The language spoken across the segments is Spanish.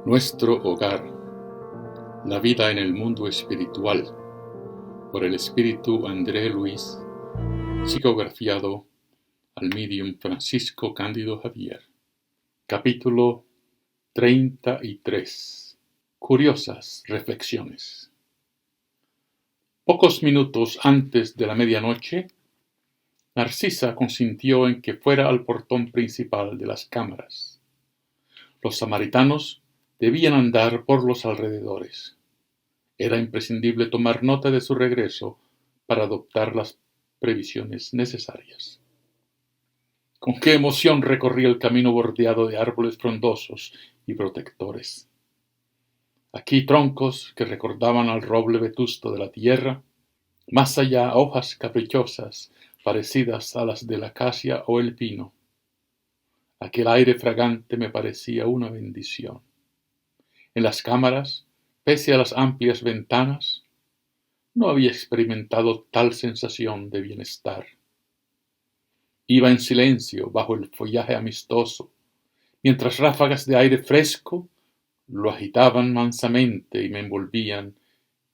Nuestro hogar, la vida en el mundo espiritual, por el espíritu André Luis, psicografiado al medium Francisco Cándido Javier. Capítulo 33. Curiosas reflexiones. Pocos minutos antes de la medianoche, Narcisa consintió en que fuera al portón principal de las cámaras. Los samaritanos debían andar por los alrededores. Era imprescindible tomar nota de su regreso para adoptar las previsiones necesarias. Con qué emoción recorría el camino bordeado de árboles frondosos y protectores. Aquí troncos que recordaban al roble vetusto de la tierra, más allá hojas caprichosas parecidas a las de la acacia o el pino. Aquel aire fragante me parecía una bendición. En las cámaras, pese a las amplias ventanas, no había experimentado tal sensación de bienestar. Iba en silencio bajo el follaje amistoso, mientras ráfagas de aire fresco lo agitaban mansamente y me envolvían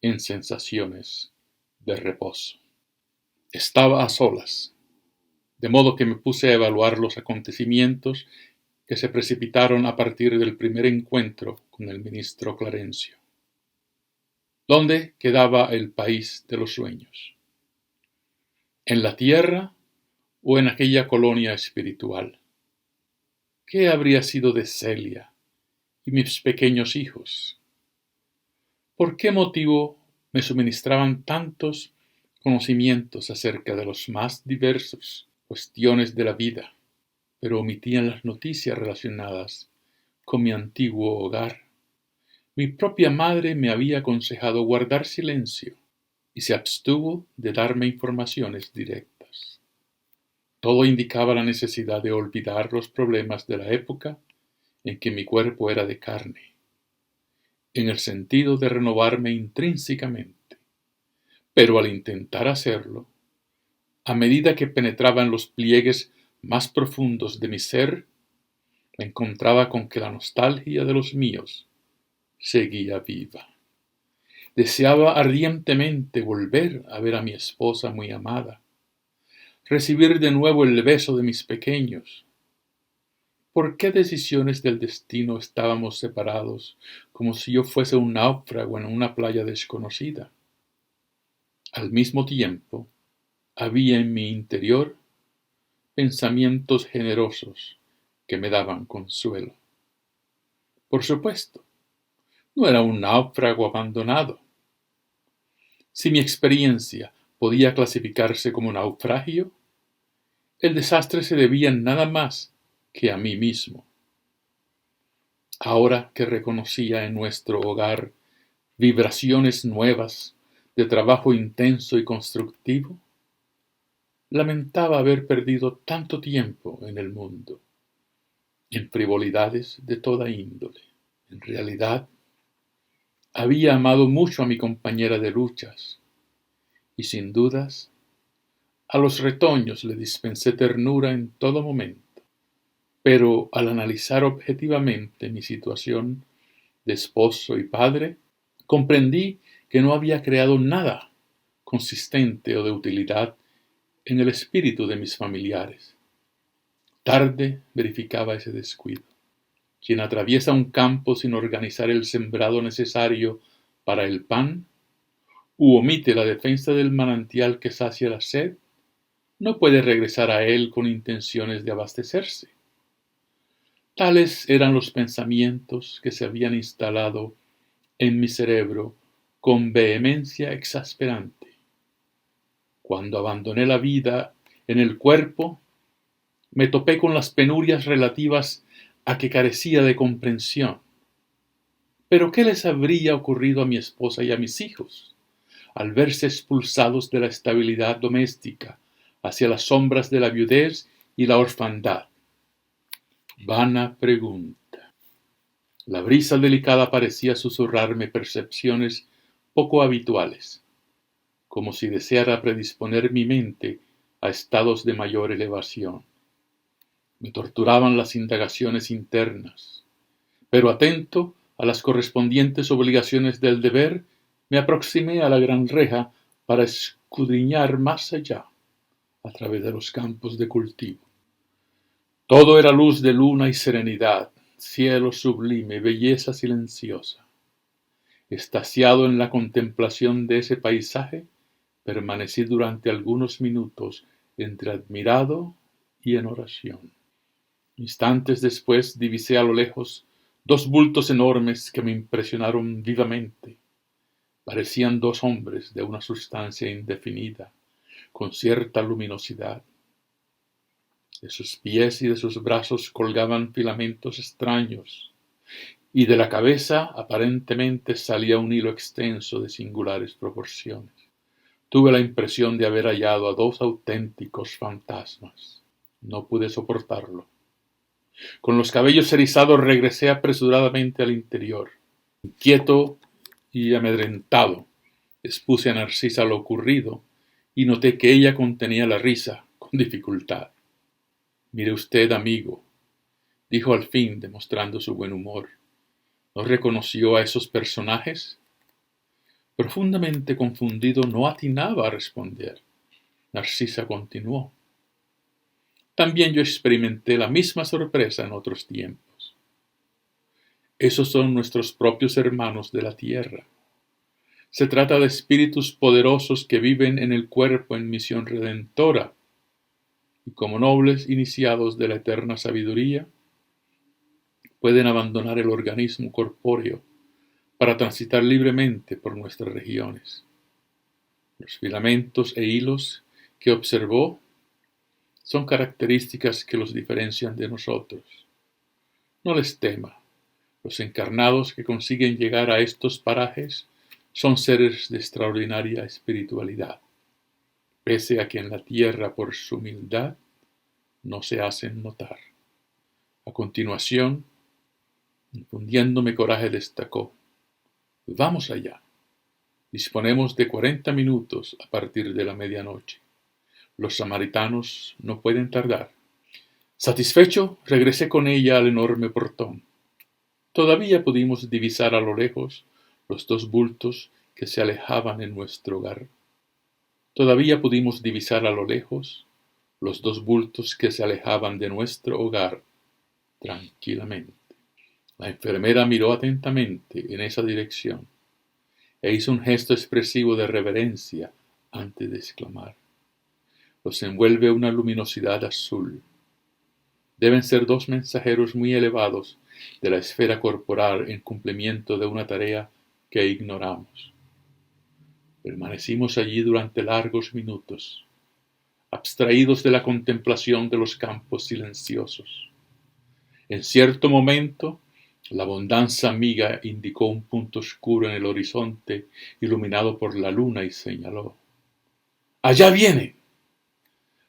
en sensaciones de reposo. Estaba a solas, de modo que me puse a evaluar los acontecimientos que se precipitaron a partir del primer encuentro con el ministro Clarencio. ¿Dónde quedaba el país de los sueños? ¿En la tierra o en aquella colonia espiritual? ¿Qué habría sido de Celia y mis pequeños hijos? ¿Por qué motivo me suministraban tantos conocimientos acerca de las más diversas cuestiones de la vida, pero omitían las noticias relacionadas con mi antiguo hogar? Mi propia madre me había aconsejado guardar silencio y se abstuvo de darme informaciones directas. Todo indicaba la necesidad de olvidar los problemas de la época en que mi cuerpo era de carne, en el sentido de renovarme intrínsecamente. Pero al intentar hacerlo, a medida que penetraba en los pliegues más profundos de mi ser, me encontraba con que la nostalgia de los míos seguía viva. Deseaba ardientemente volver a ver a mi esposa muy amada, recibir de nuevo el beso de mis pequeños. ¿Por qué decisiones del destino estábamos separados, como si yo fuese un náufrago en una playa desconocida? Al mismo tiempo, había en mi interior pensamientos generosos que me daban consuelo. Por supuesto, no era un náufrago abandonado. Si mi experiencia podía clasificarse como naufragio, el desastre se debía nada más que a mí mismo. Ahora que reconocía en nuestro hogar vibraciones nuevas de trabajo intenso y constructivo, lamentaba haber perdido tanto tiempo en el mundo, en frivolidades de toda índole. En realidad, había amado mucho a mi compañera de luchas, y sin dudas, a los retoños le dispensé ternura en todo momento. Pero al analizar objetivamente mi situación de esposo y padre, comprendí que no había creado nada consistente o de utilidad en el espíritu de mis familiares. Tarde verificaba ese descuido. Quien atraviesa un campo sin organizar el sembrado necesario para el pan, u omite la defensa del manantial que sacia la sed, no puede regresar a él con intenciones de abastecerse. Tales eran los pensamientos que se habían instalado en mi cerebro con vehemencia exasperante. Cuando abandoné la vida en el cuerpo, me topé con las penurias relativas a que carecía de comprensión. ¿Pero qué les habría ocurrido a mi esposa y a mis hijos al verse expulsados de la estabilidad doméstica hacia las sombras de la viudez y la orfandad? Vana pregunta. La brisa delicada parecía susurrarme percepciones poco habituales, como si deseara predisponer mi mente a estados de mayor elevación. Me torturaban las indagaciones internas, pero atento a las correspondientes obligaciones del deber, me aproximé a la gran reja para escudriñar más allá, a través de los campos de cultivo. Todo era luz de luna y serenidad, cielo sublime, belleza silenciosa. Extasiado en la contemplación de ese paisaje, permanecí durante algunos minutos entre admirado y en oración. Instantes después divisé a lo lejos dos bultos enormes que me impresionaron vivamente. Parecían dos hombres de una sustancia indefinida, con cierta luminosidad. De sus pies y de sus brazos colgaban filamentos extraños, y de la cabeza aparentemente salía un hilo extenso de singulares proporciones. Tuve la impresión de haber hallado a dos auténticos fantasmas. No pude soportarlo. Con los cabellos erizados regresé apresuradamente al interior. Inquieto y amedrentado, expuse a Narcisa lo ocurrido y noté que ella contenía la risa con dificultad. «Mire usted, amigo», dijo al fin, demostrando su buen humor. ¿No reconoció a esos personajes? Profundamente confundido, no atinaba a responder. Narcisa continuó. También yo experimenté la misma sorpresa en otros tiempos. Esos son nuestros propios hermanos de la tierra. Se trata de espíritus poderosos que viven en el cuerpo en misión redentora, y como nobles iniciados de la eterna sabiduría, pueden abandonar el organismo corpóreo para transitar libremente por nuestras regiones. Los filamentos e hilos que observó son características que los diferencian de nosotros. No les tema. Los encarnados que consiguen llegar a estos parajes son seres de extraordinaria espiritualidad, pese a que en la tierra por su humildad no se hacen notar. A continuación, infundiéndome coraje, destacó: «Vamos allá. Disponemos de 40 minutos a partir de la medianoche. Los samaritanos no pueden tardar». Satisfecho, regresé con ella al enorme portón. Todavía pudimos divisar a lo lejos los dos bultos que se alejaban en nuestro hogar. Todavía pudimos divisar a lo lejos los dos bultos que se alejaban de nuestro hogar tranquilamente. La enfermera miró atentamente en esa dirección e hizo un gesto expresivo de reverencia antes de exclamar: «Los envuelve una luminosidad azul. Deben ser dos mensajeros muy elevados de la esfera corporal en cumplimiento de una tarea que ignoramos». Permanecimos allí durante largos minutos, abstraídos de la contemplación de los campos silenciosos. En cierto momento, la bondanza amiga indicó un punto oscuro en el horizonte iluminado por la luna y señaló: «¡Allá viene!».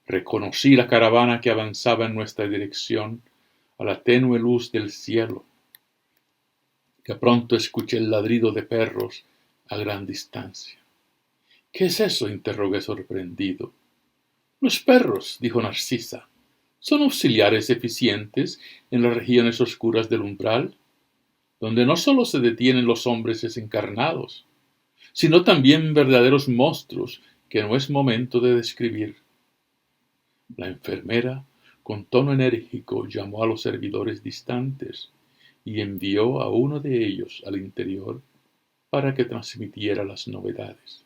Reconocí la caravana que avanzaba en nuestra dirección a la tenue luz del cielo. De pronto escuché el ladrido de perros a gran distancia. «¿Qué es eso?», interrogué sorprendido. «Los perros», dijo Narcisa, «son auxiliares eficientes en las regiones oscuras del umbral, donde no solo se detienen los hombres desencarnados, sino también verdaderos monstruos que no es momento de describir». La enfermera, con tono enérgico, llamó a los servidores distantes y envió a uno de ellos al interior para que transmitiera las novedades.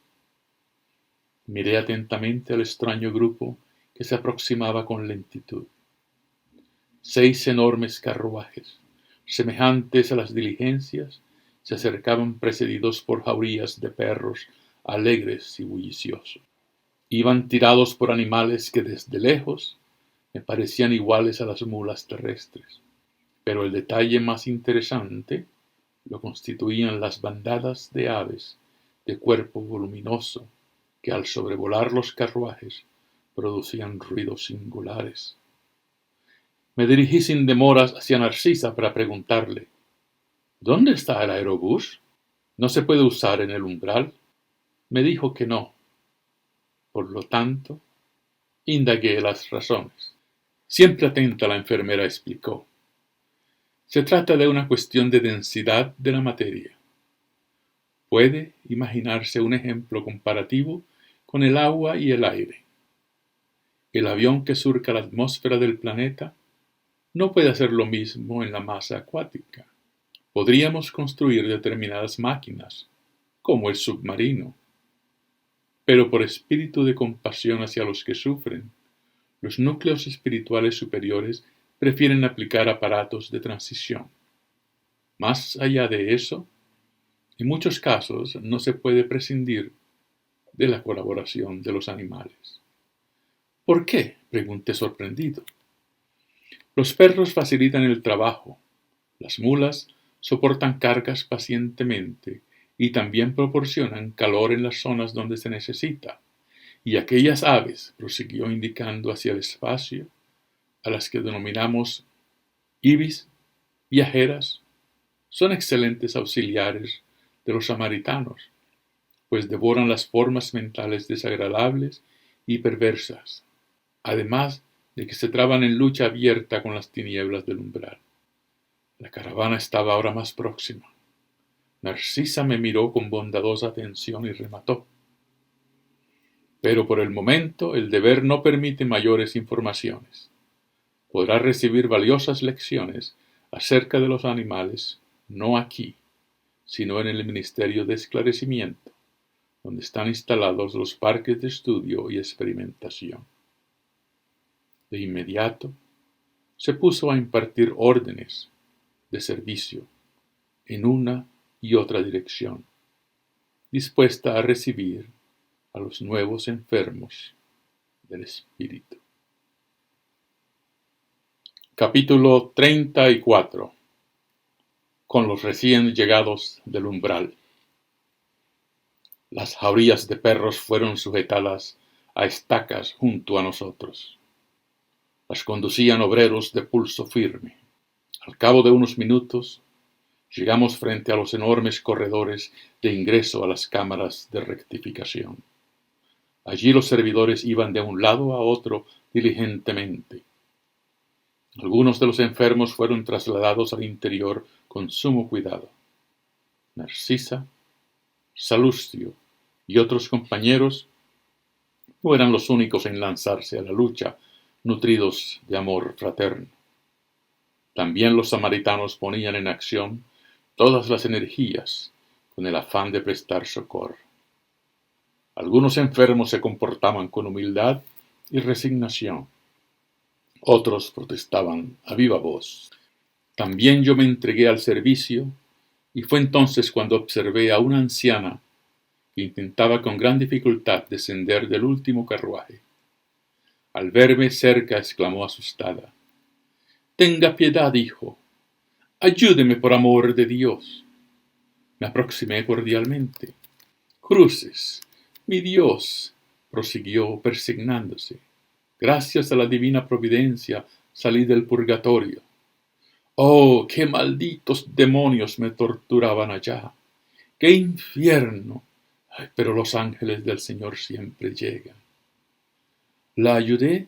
Miré atentamente al extraño grupo que se aproximaba con lentitud. 6 enormes carruajes, semejantes a las diligencias, se acercaban precedidos por jaurías de perros alegres y bulliciosos. Iban tirados por animales que desde lejos me parecían iguales a las mulas terrestres, pero el detalle más interesante lo constituían las bandadas de aves de cuerpo voluminoso que al sobrevolar los carruajes producían ruidos singulares. Me dirigí sin demoras hacia Narcisa para preguntarle: «¿Dónde está el aerobús? ¿No se puede usar en el umbral?». Me dijo que no. Por lo tanto, indagué las razones. Siempre atenta, la enfermera explicó: Se trata de una cuestión de densidad de la materia. Puede imaginarse un ejemplo comparativo con el agua y el aire. El avión que surca la atmósfera del planeta no puede hacer lo mismo en la masa acuática. Podríamos construir determinadas máquinas, como el submarino, pero por espíritu de compasión hacia los que sufren, los núcleos espirituales superiores prefieren aplicar aparatos de transición. Más allá de eso, en muchos casos no se puede prescindir de la colaboración de los animales. ¿Por qué?, pregunté sorprendido. Los perros facilitan el trabajo, las mulas soportan cargas pacientemente y también proporcionan calor en las zonas donde se necesita, y aquellas aves, prosiguió indicando hacia el espacio, a las que denominamos ibis, viajeras, son excelentes auxiliares de los samaritanos, pues devoran las formas mentales desagradables y perversas, además de que se traban en lucha abierta con las tinieblas del umbral. La caravana estaba ahora más próxima. Narcisa me miró con bondadosa atención y remató: pero por el momento el deber no permite mayores informaciones. Podrá recibir valiosas lecciones acerca de los animales, no aquí, sino en el Ministerio de Esclarecimiento, donde están instalados los parques de estudio y experimentación. De inmediato, se puso a impartir órdenes de servicio en una y otra dirección, dispuesta a recibir a los nuevos enfermos del espíritu. Capítulo 34. Con los recién llegados del umbral. Las jaurías de perros fueron sujetadas a estacas junto a nosotros. Las conducían obreros de pulso firme. Al cabo de unos minutos, llegamos frente a los enormes corredores de ingreso a las cámaras de rectificación. Allí los servidores iban de un lado a otro diligentemente. Algunos de los enfermos fueron trasladados al interior con sumo cuidado. Narcisa, Salustio y otros compañeros no eran los únicos en lanzarse a la lucha, nutridos de amor fraterno. También los samaritanos ponían en acción todas las energías con el afán de prestar socorro. Algunos enfermos se comportaban con humildad y resignación. Otros protestaban a viva voz. También yo me entregué al servicio, y fue entonces cuando observé a una anciana que intentaba con gran dificultad descender del último carruaje. Al verme cerca, exclamó asustada: «Tenga piedad, hijo. Ayúdeme por amor de Dios». Me aproximé cordialmente. «Cruces, mi Dios», prosiguió persignándose. «Gracias a la divina providencia salí del purgatorio. Oh, qué malditos demonios me torturaban allá. ¡Qué infierno! Ay, pero los ángeles del Señor siempre llegan». La ayudé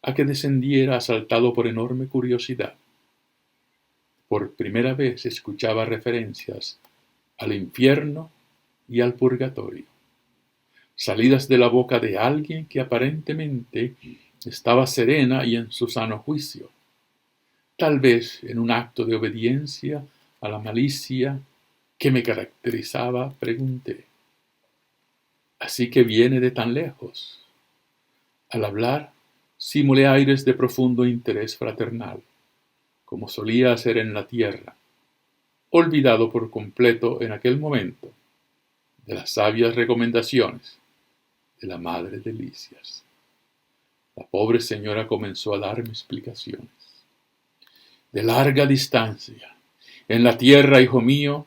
a que descendiera, asaltado por enorme curiosidad. Por primera vez escuchaba referencias al infierno y al purgatorio, salidas de la boca de alguien que aparentemente estaba serena y en su sano juicio. Tal vez en un acto de obediencia a la malicia que me caracterizaba, pregunté: «¿Así que viene de tan lejos?». Al hablar, simulé aires de profundo interés fraternal, como solía hacer en la tierra, olvidado por completo en aquel momento de las sabias recomendaciones de la Madre Delicias. La pobre señora comenzó a darme explicaciones. «De larga distancia, en la tierra, hijo mío,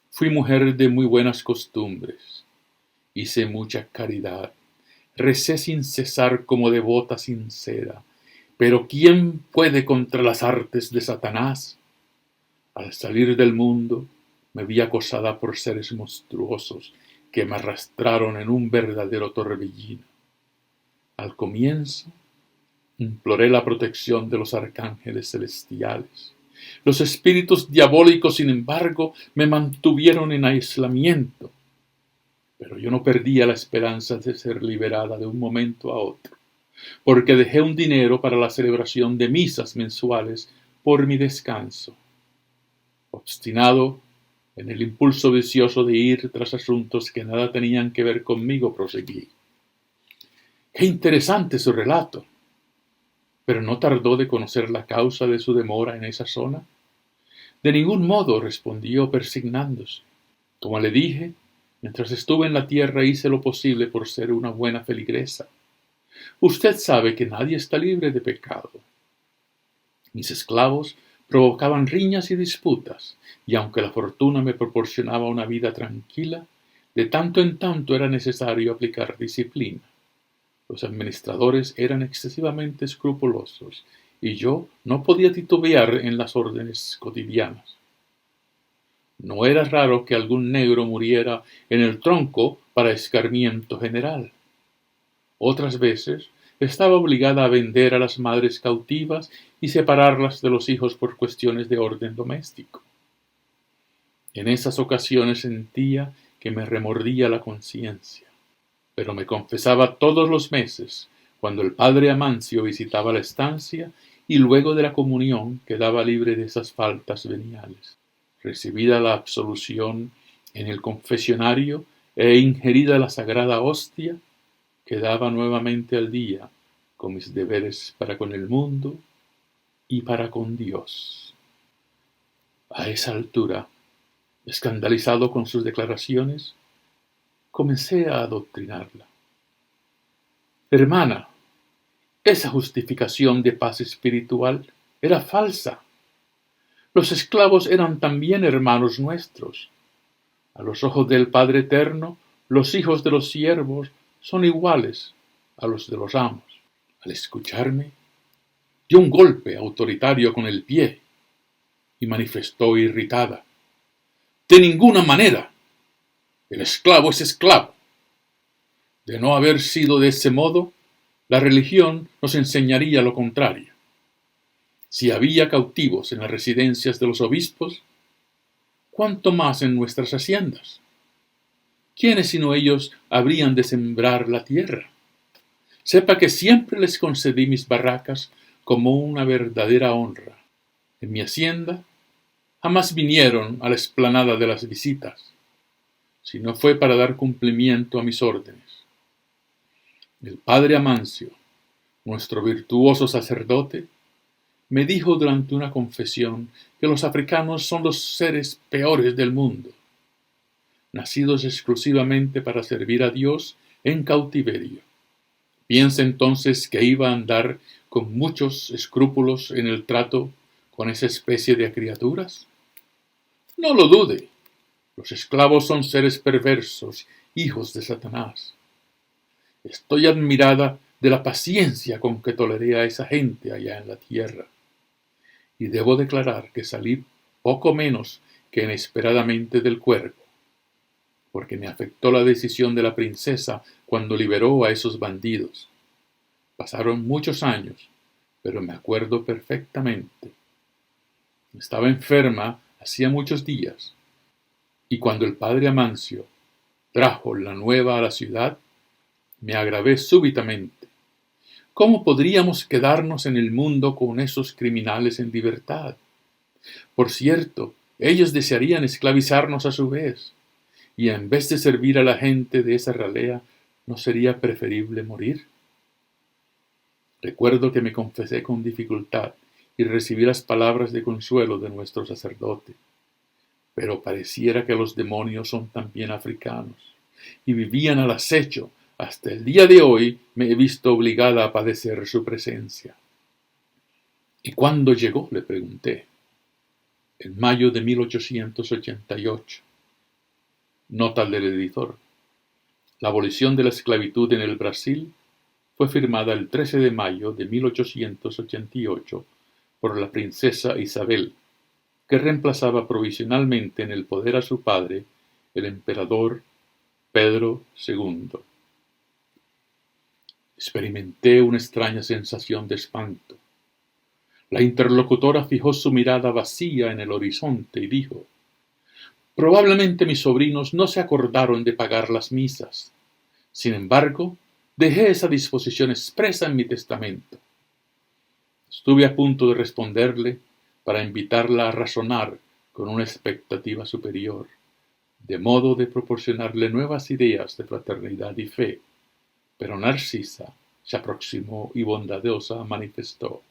fui mujer de muy buenas costumbres. Hice mucha caridad, recé sin cesar como devota sincera. Pero ¿quién puede contra las artes de Satanás? Al salir del mundo, me vi acosada por seres monstruosos que me arrastraron en un verdadero torbellino. Al comienzo, imploré la protección de los arcángeles celestiales, Los espíritus diabólicos, sin embargo, me mantuvieron en aislamiento, pero yo no perdía la esperanza de ser liberada de un momento a otro, porque dejé un dinero para la celebración de misas mensuales por mi descanso. Obstinado en el impulso vicioso de ir tras asuntos que nada tenían que ver conmigo, proseguí. ¡Qué interesante su relato! Pero no tardó de conocer la causa de su demora en esa zona. De ningún modo, respondió persignándose. Como le dije, mientras estuve en la tierra hice lo posible por ser una buena feligresa. Usted sabe que nadie está libre de pecado. Mis esclavos provocaban riñas y disputas, y aunque la fortuna me proporcionaba una vida tranquila, de tanto en tanto era necesario aplicar disciplina. Los administradores eran excesivamente escrupulosos, y yo no podía titubear en las órdenes cotidianas. No era raro que algún negro muriera en el tronco para escarmiento general. Otras veces estaba obligada a vender a las madres cautivas y separarlas de los hijos por cuestiones de orden doméstico. En esas ocasiones sentía que me remordía la conciencia, pero me confesaba todos los meses, cuando el padre Amancio visitaba la estancia y luego de la comunión quedaba libre de esas faltas veniales. Recibida la absolución en el confesionario e ingerida la sagrada hostia, quedaba nuevamente al día con mis deberes para con el mundo y para con Dios. A esa altura, escandalizado con sus declaraciones, comencé a adoctrinarla. Hermana, esa justificación de paz espiritual era falsa. Los esclavos eran también hermanos nuestros. A los ojos del Padre Eterno, los hijos de los siervos son iguales a los de los amos. Al escucharme, dio un golpe autoritario con el pie y manifestó irritada. De ninguna manera. El esclavo es esclavo. De no haber sido de ese modo, la religión nos enseñaría lo contrario. Si había cautivos en las residencias de los obispos, ¿cuánto más en nuestras haciendas? ¿Quiénes sino ellos habrían de sembrar la tierra? Sepa que siempre les concedí mis barracas como una verdadera honra. En mi hacienda jamás vinieron a la explanada de las visitas, si no fue para dar cumplimiento a mis órdenes. El padre Amancio, nuestro virtuoso sacerdote, me dijo durante una confesión que los africanos son los seres peores del mundo, nacidos exclusivamente para servir a Dios en cautiverio. Piensa entonces que iba a andar con muchos escrúpulos en el trato con esa especie de criaturas. No lo dude. Los esclavos son seres perversos, hijos de Satanás. Estoy admirada de la paciencia con que toleré a esa gente allá en la tierra. Y debo declarar que salí poco menos que inesperadamente del cuerpo, porque me afectó la decisión de la princesa cuando liberó a esos bandidos. Pasaron muchos años, pero me acuerdo perfectamente. Estaba enferma hacía muchos días, y cuando el padre Amancio trajo la nueva a la ciudad, me agravé súbitamente. ¿Cómo podríamos quedarnos en el mundo con esos criminales en libertad? Por cierto, ellos desearían esclavizarnos a su vez, y en vez de servir a la gente de esa ralea, ¿no sería preferible morir? Recuerdo que me confesé con dificultad y recibí las palabras de consuelo de nuestro sacerdote. Pero pareciera que los demonios son también africanos, y vivían al acecho. Hasta el día de hoy me he visto obligada a padecer su presencia. ¿Y cuándo llegó?, le pregunté. En mayo de 1888. Nota del editor. La abolición de la esclavitud en el Brasil fue firmada el 13 de mayo de 1888 por la princesa Isabel, que reemplazaba provisionalmente en el poder a su padre, el emperador Pedro II. Experimenté una extraña sensación de espanto. La interlocutora fijó su mirada vacía en el horizonte y dijo: «Probablemente mis sobrinos no se acordaron de pagar las misas. Sin embargo, dejé esa disposición expresa en mi testamento». Estuve a punto de responderle para invitarla a razonar con una expectativa superior, de modo de proporcionarle nuevas ideas de fraternidad y fe, pero Narcisa se aproximó y bondadosa manifestó: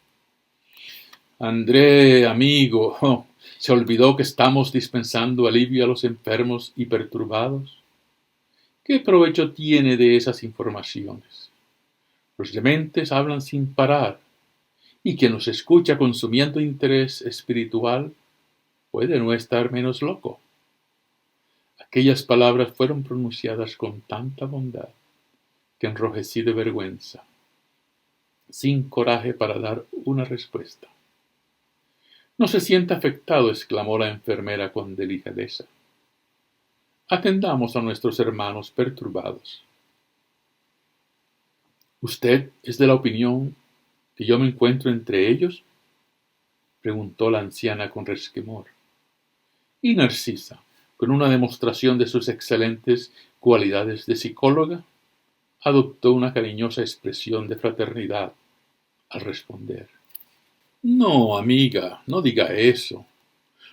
«André, amigo, ¿se olvidó que estamos dispensando alivio a los enfermos y perturbados? ¿Qué provecho tiene de esas informaciones? Los dementes hablan sin parar, y quien los escucha consumiendo interés espiritual puede no estar menos loco». Aquellas palabras fueron pronunciadas con tanta bondad que enrojecí de vergüenza, sin coraje para dar una respuesta. «No se sienta afectado», exclamó la enfermera con delicadeza. «Atendamos a nuestros hermanos perturbados». «¿Usted es de la opinión que yo me encuentro entre ellos?», preguntó la anciana con resquemor. Y Narcisa, con una demostración de sus excelentes cualidades de psicóloga, adoptó una cariñosa expresión de fraternidad al responder: «No, amiga, no diga eso.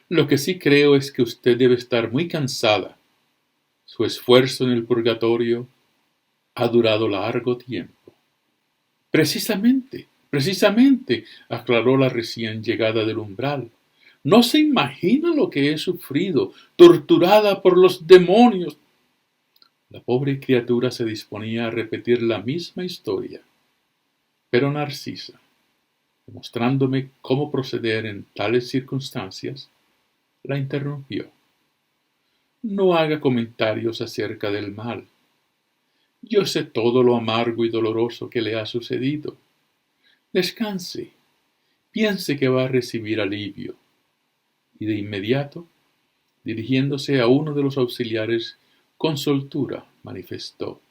Lo que sí creo es que usted debe estar muy cansada. Su esfuerzo en el purgatorio ha durado largo tiempo». Precisamente, aclaró la recién llegada del umbral. «No se imagina lo que he sufrido, torturada por los demonios». La pobre criatura se disponía a repetir la misma historia, pero Narcisa, demostrándome cómo proceder en tales circunstancias, la interrumpió: «No haga comentarios acerca del mal. Yo sé todo lo amargo y doloroso que le ha sucedido. Descanse, piense que va a recibir alivio». Y de inmediato, dirigiéndose a uno de los auxiliares, con soltura manifestó: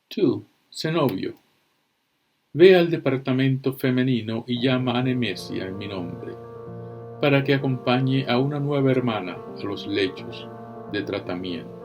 «Tú, cenobio, ve al departamento femenino y llama a Nemesia en mi nombre, para que acompañe a una nueva hermana a los lechos de tratamiento».